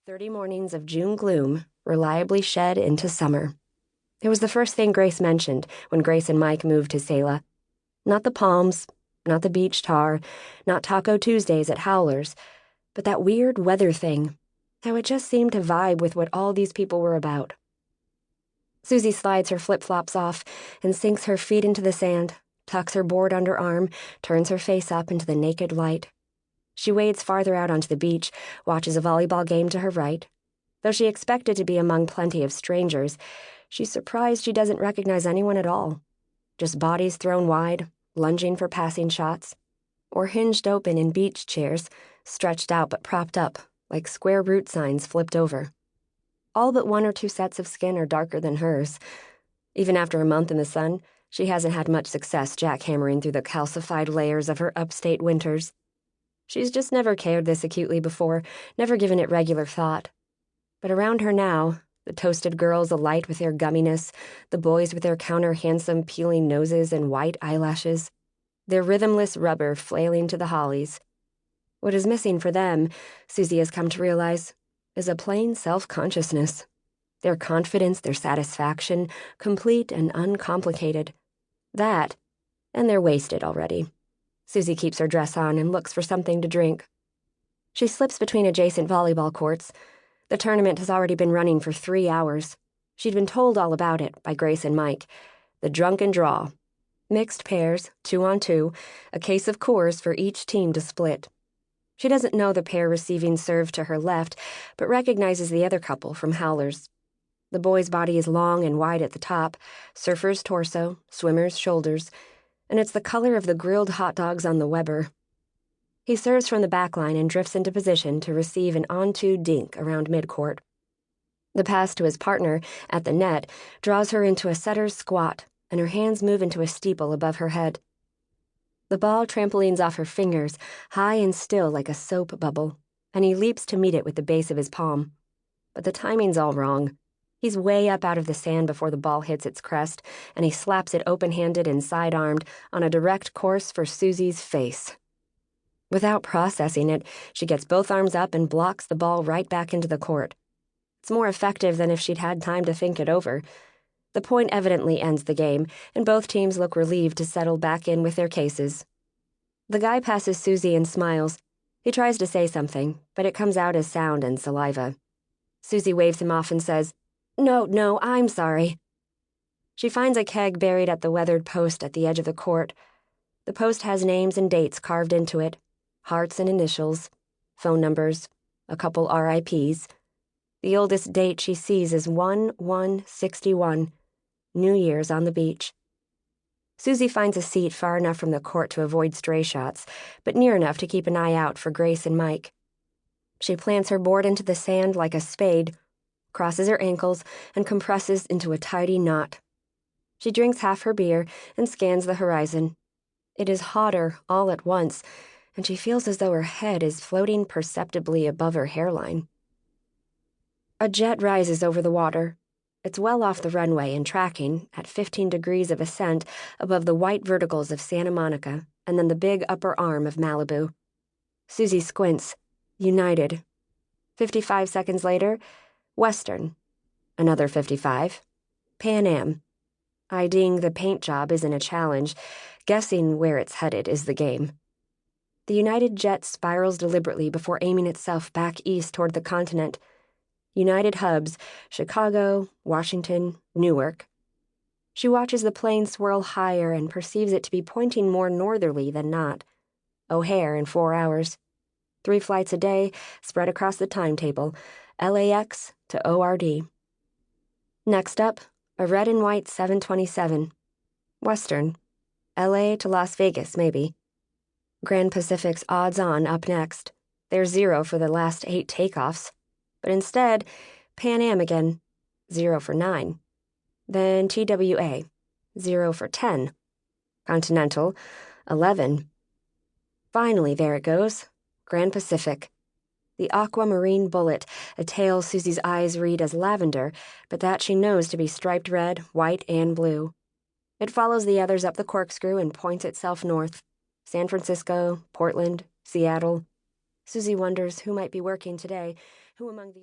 30 mornings of June gloom reliably shed into summer. It was the first thing Grace mentioned when Grace and Mike moved to Sela. Not the palms, not the beach tar, not Taco Tuesdays at Howler's, but that weird weather thing, how it just seemed to vibe with what all these people were about. Suzy slides her flip-flops off and sinks her feet into the sand, tucks her board under arm, turns her face up into the naked light. She wades farther out onto the beach, watches a volleyball game to her right. Though she expected to be among plenty of strangers, she's surprised she doesn't recognize anyone at all. Just bodies thrown wide, lunging for passing shots, or hinged open in beach chairs, stretched out but propped up, like square root signs flipped over. All but one or two sets of skin are darker than hers. Even after a month in the sun, she hasn't had much success jackhammering through the calcified layers of her upstate winters. She's just never cared this acutely before, never given it regular thought. But around her now, the toasted girls alight with their gumminess, the boys with their counter-handsome peeling noses and white eyelashes, their rhythmless rubber flailing to the hollies. What is missing for them, Suzy has come to realize, is a plain self-consciousness. Their confidence, their satisfaction, complete and uncomplicated. That, and they're wasted already. Suzy keeps her dress on and looks for something to drink. She slips between adjacent volleyball courts. The tournament has already been running for 3 hours. She'd been told all about it by Grace and Mike. The drunken draw. Mixed pairs, 2-on-2, a case of Coors for each team to split. She doesn't know the pair receiving serve to her left, but recognizes the other couple from Howler's. The boy's body is long and wide at the top, surfer's torso, swimmer's shoulders, and it's the color of the grilled hot dogs on the Weber. He serves from the back line and drifts into position to receive an on-2 dink around midcourt. The pass to his partner, at the net, draws her into a setter's squat, and her hands move into a steeple above her head. The ball trampolines off her fingers, high and still like a soap bubble, and he leaps to meet it with the base of his palm. But the timing's all wrong. He's way up out of the sand before the ball hits its crest, and he slaps it open-handed and side-armed on a direct course for Suzy's face. Without processing it, she gets both arms up and blocks the ball right back into the court. It's more effective than if she'd had time to think it over. The point evidently ends the game, and both teams look relieved to settle back in with their cases. The guy passes Suzy and smiles. He tries to say something, but it comes out as sound and saliva. Suzy waves him off and says, No, I'm sorry. She finds a keg buried at the weathered post at the edge of the court. The post has names and dates carved into it, hearts and initials, phone numbers, a couple RIPs. The oldest date she sees is 1/1/61, New Year's on the beach. Suzy finds a seat far enough from the court to avoid stray shots, but near enough to keep an eye out for Grace and Mike. She plants her board into the sand like a spade, crosses her ankles, and compresses into a tidy knot. She drinks half her beer and scans the horizon. It is hotter all at once, and she feels as though her head is floating perceptibly above her hairline. A jet rises over the water. It's well off the runway and tracking, at 15 degrees of ascent, above the white verticals of Santa Monica and then the big upper arm of Malibu. Suzy squints, united. 55 seconds later, Western. Another 55. Pan Am. IDing the paint job isn't a challenge. Guessing where it's headed is the game. The United jet spirals deliberately before aiming itself back east toward the continent. United hubs, Chicago, Washington, Newark. She watches the plane swirl higher and perceives it to be pointing more northerly than not. O'Hare in 4 hours. 3 flights a day, spread across the timetable, LAX to ORD. Next up, a red and white 727. Western. LA to Las Vegas, maybe. Grand Pacific's odds-on up next. They're 0 for the last 8 takeoffs. But instead, Pan Am again, 0 for 9. Then TWA, 0 for 10. Continental, 11. Finally, there it goes, Grand Pacific. The aquamarine bullet, a tail Suzy's eyes read as lavender, but that she knows to be striped red, white, and blue. It follows the others up the corkscrew and points itself north. San Francisco, Portland, Seattle. Suzy wonders who might be working today, who among the